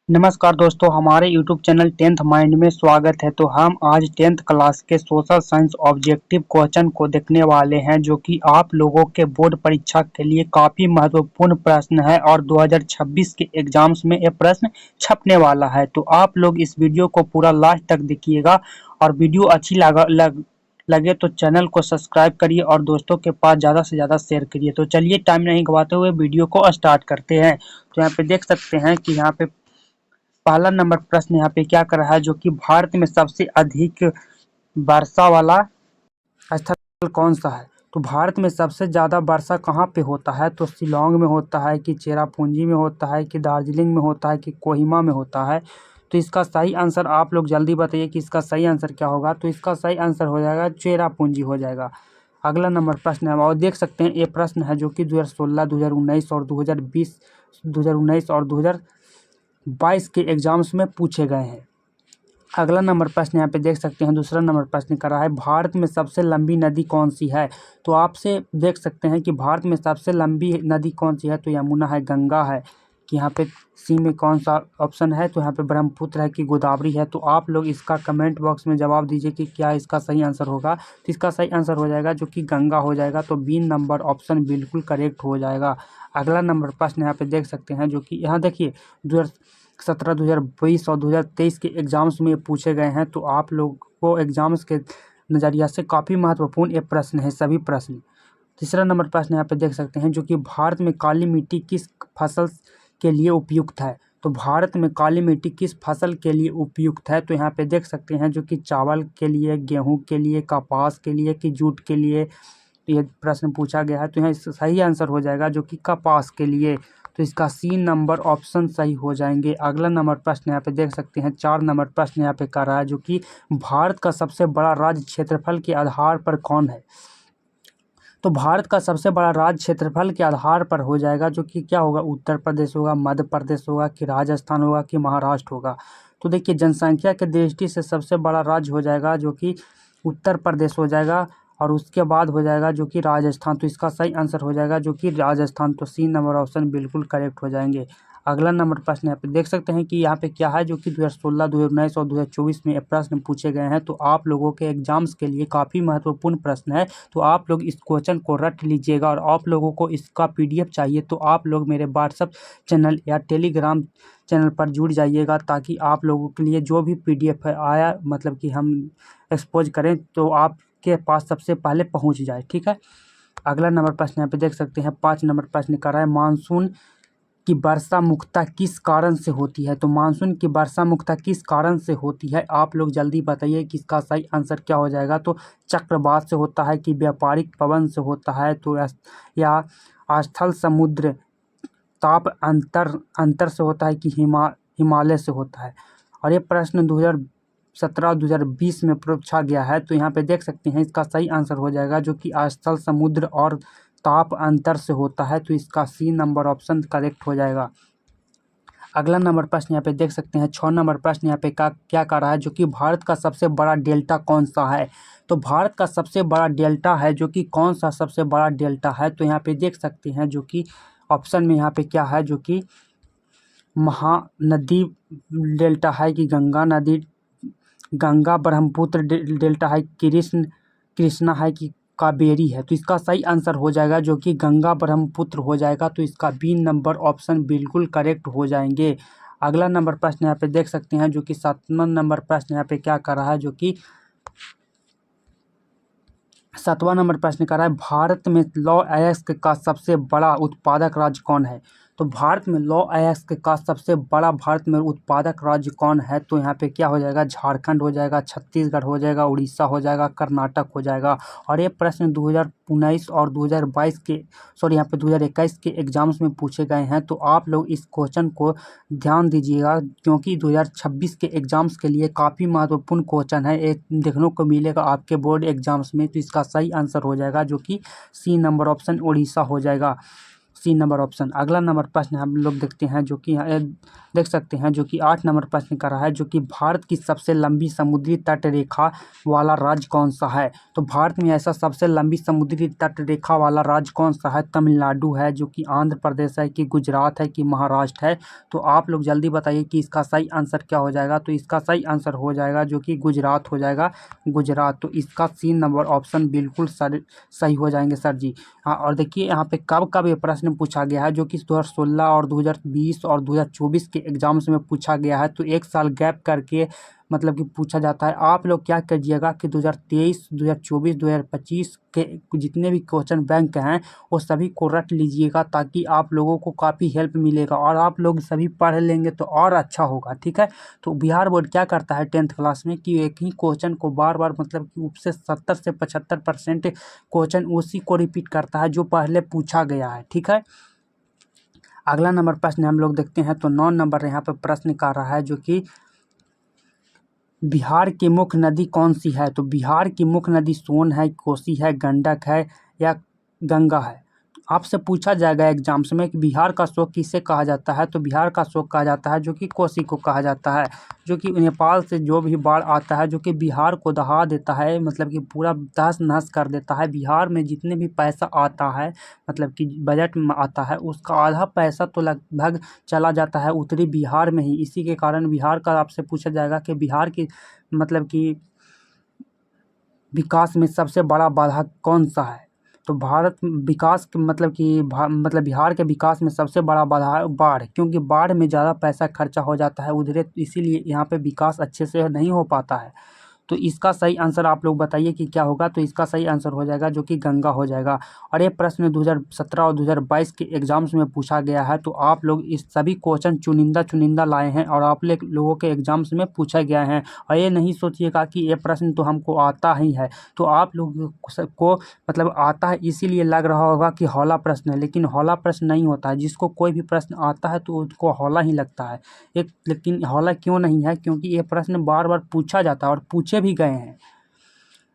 नमस्कार दोस्तों, हमारे यूट्यूब चैनल 10th माइंड में स्वागत है। तो हम आज 10th क्लास के सोशल साइंस ऑब्जेक्टिव क्वेश्चन को देखने वाले हैं, जो कि आप लोगों के बोर्ड परीक्षा के लिए काफ़ी महत्वपूर्ण प्रश्न है और 2026 के एग्जाम्स में ये प्रश्न छपने वाला है। तो आप लोग इस वीडियो को पूरा लास्ट तक देखिएगा और वीडियो अच्छी लगे तो चैनल को सब्सक्राइब करिए और दोस्तों के पास ज़्यादा से ज़्यादा शेयर करिए। तो चलिए टाइम नहीं गवाते हुए वीडियो को स्टार्ट करते हैं। तो यहाँ पे देख सकते हैं कि यहाँ पे पहला नंबर प्रश्न यहाँ पे क्या कर रहा है, जो कि भारत में सबसे अधिक वर्षा वाला स्थल कौन सा है। तो भारत में सबसे ज़्यादा वर्षा कहाँ पे होता है, तो शिलोंग में होता है कि चेरापूंजी में होता है कि दार्जिलिंग में होता है कि कोहिमा में होता है। तो इसका सही आंसर आप लोग जल्दी बताइए कि इसका सही आंसर क्या होगा। तो इसका सही आंसर हो जाएगा चेरापूंजी हो जाएगा। अगला नंबर प्रश्न है और देख सकते हैं ये प्रश्न है जो कि 2016, 2019 और 2020, 2019 और 2022 के एग्जाम्स में पूछे गए हैं। अगला नंबर प्रश्न यहाँ पे देख सकते हैं, दूसरा नंबर प्रश्न कर रहा है भारत में सबसे लंबी नदी कौन सी है। तो आपसे देख सकते हैं कि भारत में सबसे लंबी नदी कौन सी है, तो यमुना है, गंगा है कि यहाँ पे सी में कौन सा ऑप्शन है, तो यहाँ पे ब्रह्मपुत्र है कि गोदावरी है। तो आप लोग इसका कमेंट बॉक्स में जवाब दीजिए कि क्या इसका सही आंसर होगा। तो इसका सही आंसर हो जाएगा जो कि गंगा हो जाएगा। तो बी नंबर ऑप्शन बिल्कुल करेक्ट हो जाएगा। अगला नंबर प्रश्न यहाँ पे देख सकते हैं, जो कि यहाँ देखिए 2017, 2020 और 2023 के एग्जाम्स में पूछे गए हैं। तो आप लोग को एग्जाम्स के नज़रिया से काफ़ी महत्वपूर्ण ये प्रश्न है सभी प्रश्न। तीसरा नंबर प्रश्न यहाँ पे देख सकते हैं, जो कि भारत में काली मिट्टी किस फसल के लिए उपयुक्त है। तो भारत में काली मिट्टी किस फसल के लिए उपयुक्त है, तो यहाँ पे देख सकते हैं जो कि चावल के लिए, गेहूं के लिए, कपास के लिए कि जूट के लिए ये प्रश्न पूछा गया है। तो यहाँ सही आंसर हो जाएगा जो कि कपास के लिए। तो इसका सी नंबर ऑप्शन सही हो जाएंगे। अगला नंबर प्रश्न यहाँ पे देख सकते हैं, 4 नंबर प्रश्न यहाँ पे कर रहा है, जो कि भारत का सबसे बड़ा राज्य क्षेत्रफल के आधार पर कौन है। तो भारत का सबसे बड़ा राज्य क्षेत्रफल के आधार पर हो जाएगा जो कि क्या होगा, उत्तर प्रदेश होगा, मध्य प्रदेश होगा कि राजस्थान होगा कि महाराष्ट्र होगा। तो देखिए जनसंख्या के दृष्टि से सबसे बड़ा राज्य हो जाएगा जो कि उत्तर प्रदेश हो जाएगा और उसके बाद हो जाएगा जो कि राजस्थान। तो इसका सही आंसर हो जाएगा जो कि राजस्थान। तो सी नंबर ऑप्शन बिल्कुल करेक्ट हो जाएंगे। अगला नंबर प्रश्न यहाँ पे देख सकते हैं कि यहाँ पे क्या है, जो कि 2016, 2019 और 2024 में प्रश्न पूछे गए हैं। तो आप लोगों के एग्जाम्स के लिए काफ़ी महत्वपूर्ण प्रश्न है। तो आप लोग इस क्वेश्चन को रट लीजिएगा और आप लोगों को इसका पीडीएफ चाहिए तो आप लोग मेरे व्हाट्सएप चैनल या टेलीग्राम चैनल पर जुड़ जाइएगा, ताकि आप लोगों के लिए जो भी पीडीएफ है आया मतलब कि हम एक्सपोज करें तो आपके पास सबसे पहले पहुंच जाए। ठीक है। अगला नंबर प्रश्न यहाँ पे देख सकते हैं, 5 नंबर प्रश्न कर रहा है मानसून की वर्षा मुख्यतः किस कारण से होती है। तो मानसून की वर्षा मुख्यतः किस कारण से होती है, आप लोग जल्दी बताइए कि इसका सही आंसर क्या हो जाएगा। तो चक्रवात से होता है कि व्यापारिक पवन से होता है, तो या स्थल समुद्र ताप अंतर से होता है कि हिमालय से होता है। और ये प्रश्न 2017, 2020 में पूछा गया है। तो यहाँ पे देख सकते हैं इसका सही आंसर हो जाएगा जो कि स्थल समुद्र और ताप अंतर से होता है। तो इसका सी नंबर ऑप्शन करेक्ट हो जाएगा। अगला नंबर प्रश्न यहाँ पे देख सकते हैं, 6 नंबर प्रश्न यहाँ पे क्या कर रहा है, जो कि भारत का सबसे बड़ा डेल्टा कौन सा है। तो भारत का सबसे बड़ा डेल्टा है जो कि कौन सा सबसे बड़ा डेल्टा है, तो यहाँ पे देख सकते हैं जो कि ऑप्शन में यहाँ पे क्या है, जो कि महानदी डेल्टा है कि गंगा नदी, गंगा ब्रह्मपुत्र डेल्टा है, कृष्णा है कि कावेरी है। तो इसका सही आंसर हो जाएगा जो कि गंगा ब्रह्मपुत्र हो जाएगा। तो इसका बी नंबर ऑप्शन बिल्कुल करेक्ट हो जाएंगे। अगला नंबर प्रश्न यहाँ पे देख सकते हैं, जो कि 7वां नंबर प्रश्न यहाँ पे क्या कर रहा है, जो कि 7वां नंबर प्रश्न कर रहा है भारत में लौह अयस्क का सबसे बड़ा उत्पादक राज्य कौन है। तो भारत में लौह अयस्क का सबसे बड़ा भारत में उत्पादक राज्य कौन है, तो यहाँ पे क्या हो जाएगा, झारखंड हो जाएगा, छत्तीसगढ़ हो जाएगा, उड़ीसा हो जाएगा, कर्नाटक हो जाएगा। और ये प्रश्न 2019 और 2022 के यहाँ पे 2021 के एग्जाम्स में पूछे गए हैं। तो आप लोग इस क्वेश्चन को ध्यान दीजिएगा क्योंकि 2026 के एग्जाम्स के लिए काफ़ी महत्वपूर्ण क्वेश्चन है, एक देखने को मिलेगा आपके बोर्ड एग्जाम्स में। तो इसका सही आंसर हो जाएगा जो कि सी नंबर ऑप्शन उड़ीसा हो जाएगा। C number option. अगला नंबर प्रश्न हम लोग देखते हैं जो कि देख सकते हैं जो कि 8 नंबर प्रश्न का रहा है, जो कि भारत की सबसे लंबी समुद्री तट रेखा वाला राज्य कौन सा है। तो भारत में ऐसा सबसे लंबी समुद्री तट रेखा वाला राज्य कौन सा है। तमिलनाडु है, जो कि आंध्र प्रदेश है, कि गुजरात है, कि महाराष्ट्र है। तो आप लोग जल्दी बताइए कि इसका सही आंसर क्या हो जाएगा। तो इसका सही आंसर हो जाएगा जो कि गुजरात हो जाएगा, गुजरात। तो इसका सी नंबर ऑप्शन बिल्कुल सही हो जाएंगे सर जी। हाँ, और देखिए यहाँ पे कब कब ये प्रश्न पूछा गया है, जो कि 2016 और 2020 और 2024 के एग्जाम्स में पूछा गया है। तो एक साल गैप करके मतलब कि पूछा जाता है। आप लोग क्या करिएगा कि 2023, 2024, 2025 के जितने भी क्वेश्चन बैंक हैं वो सभी को रट लीजिएगा, ताकि आप लोगों को काफ़ी हेल्प मिलेगा और आप लोग सभी पढ़ लेंगे तो और अच्छा होगा, ठीक है। तो बिहार बोर्ड क्या करता है 10th क्लास में कि एक ही क्वेश्चन को बार बार मतलब कि उससे 70 से 75% क्वेश्चन उसी को रिपीट करता है जो पहले पूछा गया है, ठीक है। अगला नंबर प्रश्न हम लोग देखते हैं। तो 9 नंबर यहाँ पे प्रश्न कर रहा है जो कि बिहार की मुख्य नदी कौन सी है। तो बिहार की मुख्य नदी सोन है, कोसी है, गंडक है या गंगा है। आपसे पूछा जाएगा एग्जाम्स में कि बिहार का शोक किसे कहा जाता है। तो बिहार का शोक कहा जाता है जो कि कोसी को कहा जाता है, जो कि नेपाल से जो भी बाढ़ आता है जो कि बिहार को दहा देता है, मतलब कि पूरा तहस नहस कर देता है। बिहार में जितने भी पैसा आता है मतलब कि बजट में आता है उसका आधा पैसा तो लगभग चला जाता है उत्तरी बिहार में ही। इसी के कारण बिहार का आपसे पूछा जाएगा कि बिहार की मतलब कि विकास में सबसे बड़ा बाधा कौन सा है। तो भारत विकास के मतलब कि मतलब बिहार के विकास में सबसे बड़ा बाधा है बाढ़, क्योंकि बाढ़ में ज़्यादा पैसा खर्चा हो जाता है उधर, इसीलिए यहाँ पे विकास अच्छे से नहीं हो पाता है। तो इसका सही आंसर आप लोग बताइए कि क्या होगा। तो इसका सही आंसर हो जाएगा जो कि गंगा हो जाएगा। और ये प्रश्न 2017 और 2022 के एग्जाम्स में पूछा गया है। तो आप लोग इस सभी क्वेश्चन चुनिंदा चुनिंदा लाए हैं और आप लोगों के एग्जाम्स में पूछा गया है। और ये नहीं सोचिएगा कि ये प्रश्न तो हमको आता ही है। तो आप लोग को मतलब आता है इसीलिए लग रहा होगा कि हौला प्रश्न है, लेकिन हौला प्रश्न नहीं होता है। जिसको कोई भी प्रश्न आता है तो उसको हौला ही लगता है एक, लेकिन हौला क्यों नहीं है, क्योंकि ये प्रश्न बार बार पूछा जाता है और पूछे भी गए हैं।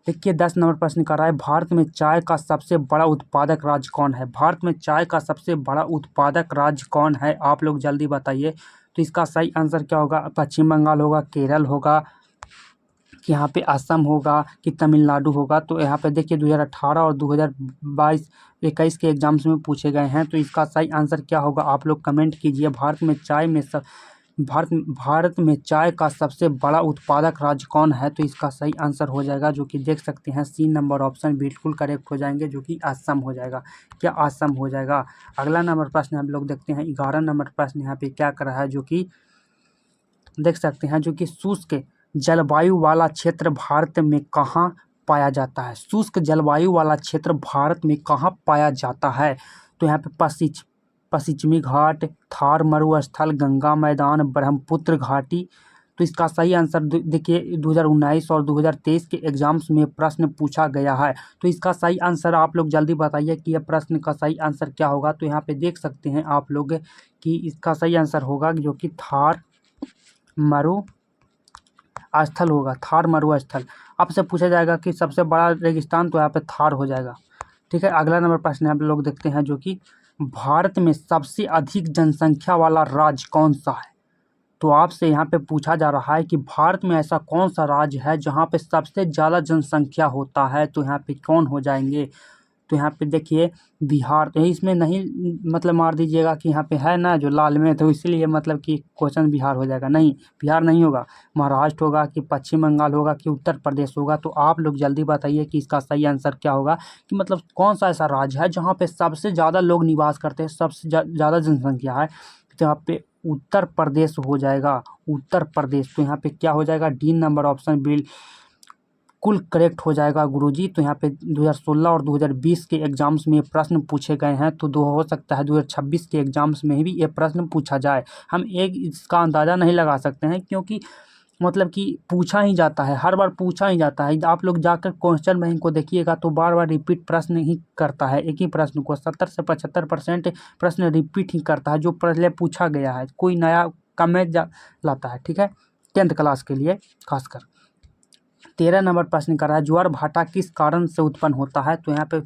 देखिए 10 नंबर प्रश्न कर रहा है, भारत में चाय का सबसे बड़ा उत्पादक राज्य कौन है। भारत में चाय का सबसे बड़ा उत्पादक राज्य कौन है, आप लोग जल्दी बताइए। तो इसका सही आंसर क्या होगा। पश्चिम बंगाल होगा, केरल होगा, कि यहाँ पे असम होगा, कि तमिलनाडु होगा। तो यहाँ पे देखिए 2018 और 2022-21 के एग्जाम्स में पूछे गए हैं। तो इसका सही आंसर क्या होगा आप लोग कमेंट कीजिए। भारत में चाय का सबसे बड़ा उत्पादक राज्य कौन है। तो इसका सही आंसर हो जाएगा जो कि देख सकते हैं सी नंबर ऑप्शन बिल्कुल करेक्ट हो जाएंगे, जो कि असम हो जाएगा। क्या असम हो जाएगा। अगला नंबर प्रश्न हम लोग देखते हैं। 11 नंबर प्रश्न यहाँ पे क्या कर रहा है, जो कि देख सकते हैं जो कि शुष्क जलवायु वाला क्षेत्र भारत में कहाँ पाया जाता है। शुष्क जलवायु वाला क्षेत्र भारत में कहाँ पाया जाता है। तो यहाँ पे पश्चिमी घाट, थार मरुस्थल, गंगा मैदान, ब्रह्मपुत्र घाटी। तो इसका सही आंसर देखिए 2019 और 2023 के एग्जाम्स में प्रश्न पूछा गया है। तो इसका सही आंसर आप लोग जल्दी बताइए कि यह प्रश्न का सही आंसर क्या होगा। तो यहाँ पे देख सकते हैं आप लोग कि इसका सही आंसर होगा जो कि थार मरु स्थल होगा, थार मरुस्थल। आपसे पूछा जाएगा कि सबसे बड़ा रेगिस्तान, तो यहाँ पे थार हो जाएगा, ठीक है। अगला नंबर प्रश्न आप लोग देखते हैं जो कि भारत में सबसे अधिक जनसंख्या वाला राज्य कौन सा है। तो आपसे यहाँ पे पूछा जा रहा है कि भारत में ऐसा कौन सा राज्य है जहाँ पे सबसे ज़्यादा जनसंख्या होता है। तो यहाँ पे कौन हो जाएंगे। तो यहाँ पे देखिए बिहार, तो इसमें नहीं मतलब मार दीजिएगा कि यहाँ पे है ना जो लाल में, तो इसलिए मतलब कि क्वेश्चन बिहार हो जाएगा। नहीं, बिहार नहीं होगा, महाराष्ट्र होगा, कि पश्चिम बंगाल होगा, कि उत्तर प्रदेश होगा। तो आप लोग जल्दी बताइए कि इसका सही आंसर क्या होगा, कि मतलब कौन सा ऐसा राज्य है जहाँ पे सबसे ज़्यादा लोग निवास करते हैं, सबसे ज़्यादा जनसंख्या है। तो यहाँ पे उत्तर प्रदेश हो जाएगा, उत्तर प्रदेश। तो यहाँ पे क्या हो जाएगा, डी नंबर ऑप्शन बिल्कुल करेक्ट हो जाएगा गुरुजी। तो यहाँ पे 2016 और 2020 के एग्जाम्स में प्रश्न पूछे गए हैं। तो दो हो सकता है 2026 के एग्जाम्स में भी ये प्रश्न पूछा जाए। हम एक इसका अंदाज़ा नहीं लगा सकते हैं, क्योंकि मतलब कि पूछा ही जाता है, हर बार पूछा ही जाता है। आप लोग जाकर क्वेश्चन बैंक को देखिएगा तो बार बार रिपीट प्रश्न ही करता है, एक ही प्रश्न को 70 से 75% प्रश्न रिपीट ही करता है जो पहले पूछा गया है, कोई नया कमेंट लाता है, ठीक है, 10th क्लास के लिए खासकर। 13 नंबर प्रश्न कर रहा है, ज्वार भाटा किस कारण से उत्पन्न होता है। तो यहाँ पे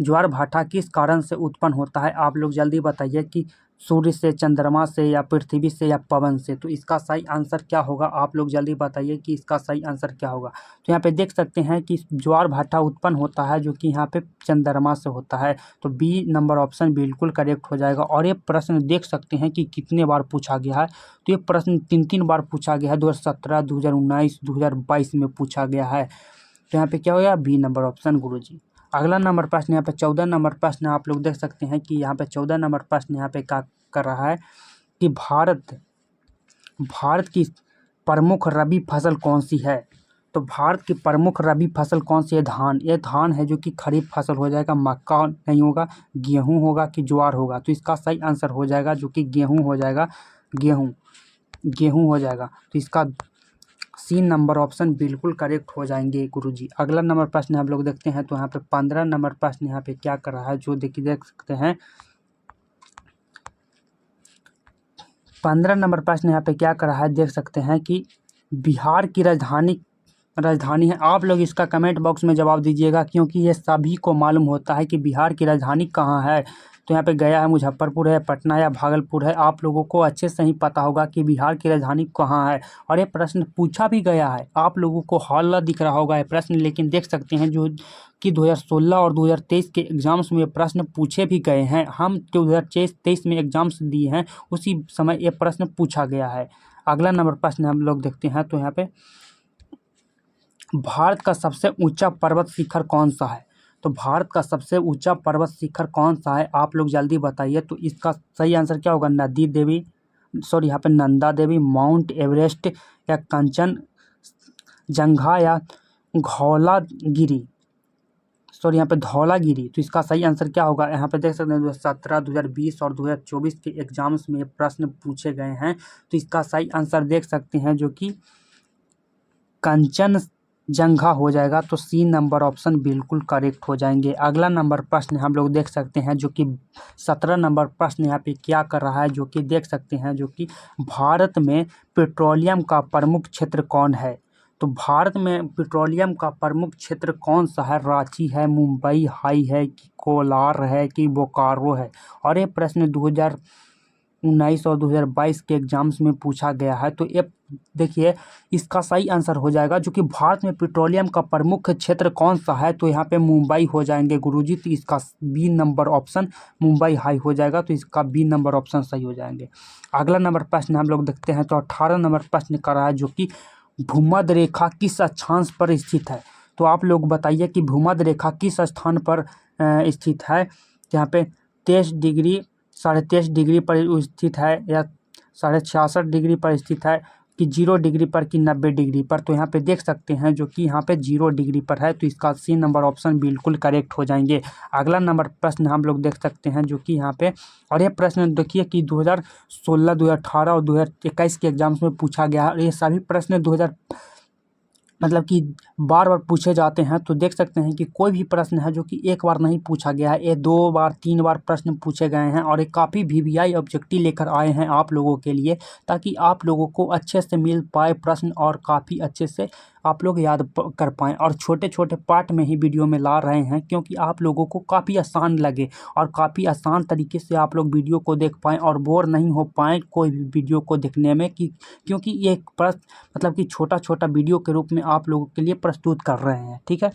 ज्वार भाटा किस कारण से उत्पन्न होता है? आप लोग जल्दी बताइए कि सूर्य से, चंद्रमा से, या पृथ्वी से, या पवन से। तो इसका सही आंसर क्या होगा? आप लोग जल्दी बताइए कि इसका सही आंसर क्या होगा। तो यहाँ पे देख सकते हैं कि ज्वार भाटा उत्पन्न होता है जो कि यहाँ पे चंद्रमा से होता है। तो बी नंबर ऑप्शन बिल्कुल करेक्ट हो जाएगा। और ये प्रश्न देख सकते हैं कि कितने बार पूछा गया है। तो ये प्रश्न 3 बार पूछा गया है, 2017, 2019, 2022 में पूछा गया है। तो यहाँ पे क्या हो गया? बी नंबर ऑप्शन गुरुजी। अगला नंबर प्रश्न यहाँ पे 14 नंबर प्रश्न आप लोग देख सकते हैं कि यहाँ पे 14 नंबर प्रश्न यहाँ पे क्या कर रहा है कि भारत की प्रमुख रबी फसल कौन सी है? तो भारत की प्रमुख रबी फसल कौन सी है? धान। ये धान है जो कि खरीफ फसल हो जाएगा। मक्का नहीं होगा, गेहूं होगा कि ज्वार होगा? तो इसका सही आंसर हो जाएगा जो कि गेहूं हो जाएगा। गेहूं हो जाएगा। तो इसका सी नंबर ऑप्शन बिल्कुल करेक्ट हो जाएंगे गुरुजी। अगला नंबर प्रश्न हम लोग देखते हैं। तो यहाँ पे 15 नंबर प्रश्न यहाँ पे क्या कर रहा है, जो देखिए देख सकते हैं 15 नंबर प्रश्न यहाँ पे क्या कर रहा है, देख सकते हैं कि बिहार की राजधानी है। आप लोग इसका कमेंट बॉक्स में जवाब दीजिएगा, क्योंकि ये सभी को मालूम होता है कि बिहार की राजधानी कहाँ है। तो यहाँ पे गया है, मुजफ्फरपुर है, पटना या भागलपुर है। आप लोगों को अच्छे से ही पता होगा कि बिहार की राजधानी कहाँ है। और ये प्रश्न पूछा भी गया है। आप लोगों को हॉल दिख रहा होगा ये प्रश्न, लेकिन देख सकते हैं जो कि 2016 और 2023 के एग्जाम्स में ये प्रश्न पूछे भी गए हैं। हम 2023 में एग्जाम्स दिए हैं, उसी समय ये प्रश्न पूछा गया है। अगला नंबर प्रश्न हम लोग देखते हैं। तो यहाँ पे भारत का सबसे ऊंचा पर्वत शिखर कौन सा है? तो भारत का सबसे ऊंचा पर्वत शिखर कौन सा है? आप लोग जल्दी बताइए। तो इसका सही आंसर क्या होगा? यहाँ पे नंदा देवी, माउंट एवरेस्ट, या कंचनजंगा, या धौलागिरी। यहाँ पे धौलागिरी। तो इसका सही आंसर क्या होगा? यहाँ पे देख सकते हैं 2017, 2020 और 2024 के एग्जाम्स में ये प्रश्न पूछे गए हैं। तो इसका सही आंसर देख सकते हैं जो कि कंचनजंगा हो जाएगा। तो सी नंबर ऑप्शन बिल्कुल करेक्ट हो जाएंगे। अगला नंबर प्रश्न हम लोग देख सकते हैं जो कि 17 नंबर प्रश्न यहाँ पे क्या कर रहा है, जो कि देख सकते हैं जो कि भारत में पेट्रोलियम का प्रमुख क्षेत्र कौन है? तो भारत में पेट्रोलियम का प्रमुख क्षेत्र कौन सा है? रांची है, मुंबई हाई है, कि कोलार है, कि बोकारो है? और ये प्रश्न 2019 और 2022 के एग्जाम्स में पूछा गया है। तो ये देखिए इसका सही आंसर हो जाएगा जो कि भारत में पेट्रोलियम का प्रमुख क्षेत्र कौन सा है? तो यहाँ पे मुंबई हो जाएंगे गुरुजी। तो इसका B number option Mumbai high हो जाएगा। तो इसका बी नंबर ऑप्शन सही हो जाएंगे। अगला नंबर प्रश्न हम लोग देखते हैं। तो 18 नंबर प्रश्न कर रहा है जो कि भूमध्य रेखा किस अक्षांश पर स्थित है? तो आप लोग बताइए कि भूमध्य रेखा किस स्थान पर स्थित है? यहाँ पे 23.5 डिग्री पर स्थित है, या 66.5 डिग्री पर स्थित है, कि 0 डिग्री पर, कि 90 डिग्री पर? तो यहाँ पे देख सकते हैं जो कि यहाँ पे 0 डिग्री पर है। तो इसका सी नंबर ऑप्शन बिल्कुल करेक्ट हो जाएंगे। अगला नंबर प्रश्न हम लोग देख सकते हैं जो कि यहाँ पे, और ये प्रश्न देखिए कि 2016, 2018 और 2021 के एग्जाम्स में पूछा गया है। और ये सभी प्रश्न मतलब कि बार बार पूछे जाते हैं। तो देख सकते हैं कि कोई भी प्रश्न है जो कि एक बार नहीं पूछा गया है, ये 2 बार 3 बार प्रश्न पूछे गए हैं। और ये काफ़ी VVI ऑब्जेक्टिव लेकर आए हैं आप लोगों के लिए, ताकि आप लोगों को अच्छे से मिल पाए प्रश्न और काफ़ी अच्छे से आप लोग याद कर पाएँ। और छोटे छोटे पार्ट में ही वीडियो में ला रहे हैं, क्योंकि आप लोगों को काफ़ी आसान लगे और काफ़ी आसान तरीके से आप लोग वीडियो को देख पाएँ और बोर नहीं हो पाएँ कोई भी वीडियो को देखने में, क्योंकि ये प्रश्न मतलब कि छोटा छोटा वीडियो के रूप में आप लोगों के लिए प्रस्तुत कर रहे हैं। ठीक है,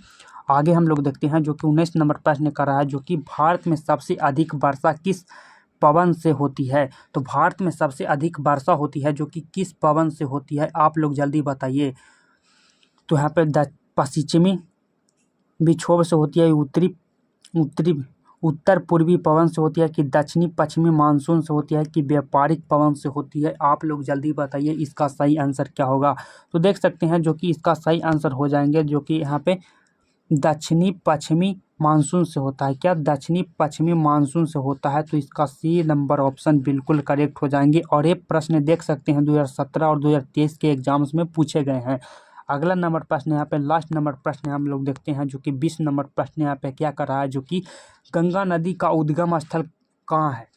आगे हम लोग देखते हैं जो कि 19 नंबर प्रश्न कर रहा है, जो कि भारत में सबसे अधिक वर्षा किस पवन से होती है? तो भारत में सबसे अधिक वर्षा होती है जो कि किस पवन से होती है? आप लोग जल्दी बताइए। तो यहाँ पे पश्चिमी विक्षोभ से होती है, उत्तर पूर्वी पवन से होती है, कि दक्षिणी पश्चिमी मानसून से होती है, कि व्यापारिक पवन से होती है? आप लोग जल्दी बताइए इसका सही आंसर क्या होगा। तो देख सकते हैं जो कि इसका सही आंसर हो जाएंगे जो कि यहाँ पे दक्षिणी पश्चिमी मानसून से होता है। क्या दक्षिणी पश्चिमी मानसून से होता है? तो इसका सी नंबर ऑप्शन बिल्कुल करेक्ट हो जाएंगे। और ये प्रश्न देख सकते हैं 2017 और 2023 के एग्जाम्स में पूछे गए हैं। अगला नंबर प्रश्न यहाँ पे लास्ट नंबर प्रश्न हम लोग देखते हैं जो कि 20 नंबर प्रश्न यहाँ पे क्या कर रहा है, जो कि गंगा नदी का उद्गम स्थल कहाँ है?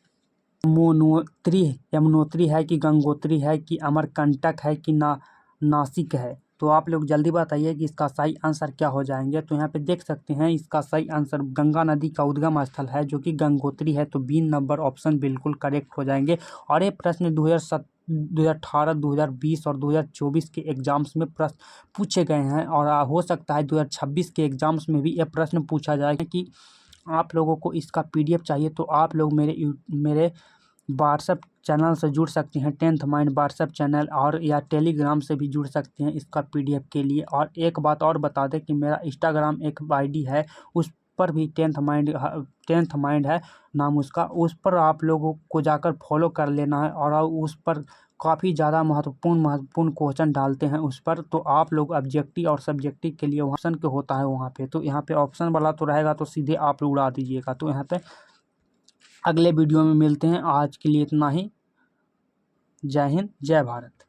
यमुनोत्री है, कि गंगोत्री है, कि अमरकंटक है, कि नासिक है? तो आप लोग जल्दी बताइए कि इसका सही आंसर क्या हो जाएंगे। तो यहाँ पे देख सकते हैं इसका सही आंसर गंगा नदी का उद्गम स्थल है जो कि गंगोत्री है। तो 20 नंबर ऑप्शन बिल्कुल करेक्ट हो जाएंगे। और ये प्रश्न 2018, 2020 और 2024 के एग्जाम्स में प्रश्न पूछे गए हैं और हो सकता है 2026 के एग्जाम्स में भी यह प्रश्न पूछा जाए। कि आप लोगों को इसका PDF चाहिए तो आप लोग मेरे व्हाट्सएप चैनल से जुड़ सकते हैं, टेंथ माइंड व्हाट्सएप चैनल, और या टेलीग्राम से भी जुड़ सकते हैं इसका PDF के लिए। और एक बात और बता दें कि मेरा इंस्टाग्राम एक ID है, उस पर भी टेंथ माइंड है नाम उसका। उस पर आप लोगों को जाकर फॉलो कर लेना है और उस पर काफ़ी ज़्यादा महत्वपूर्ण क्वेश्चन डालते हैं उस पर। तो आप लोग ऑब्जेक्टिव और सब्जेक्टिव के लिए ऑप्शन के होता है वहाँ पे, तो यहाँ पे ऑप्शन वाला तो रहेगा तो सीधे आप उड़ा दीजिएगा। तो यहाँ पे अगले वीडियो में मिलते हैं। आज के लिए इतना ही। जय हिंद, जय भारत।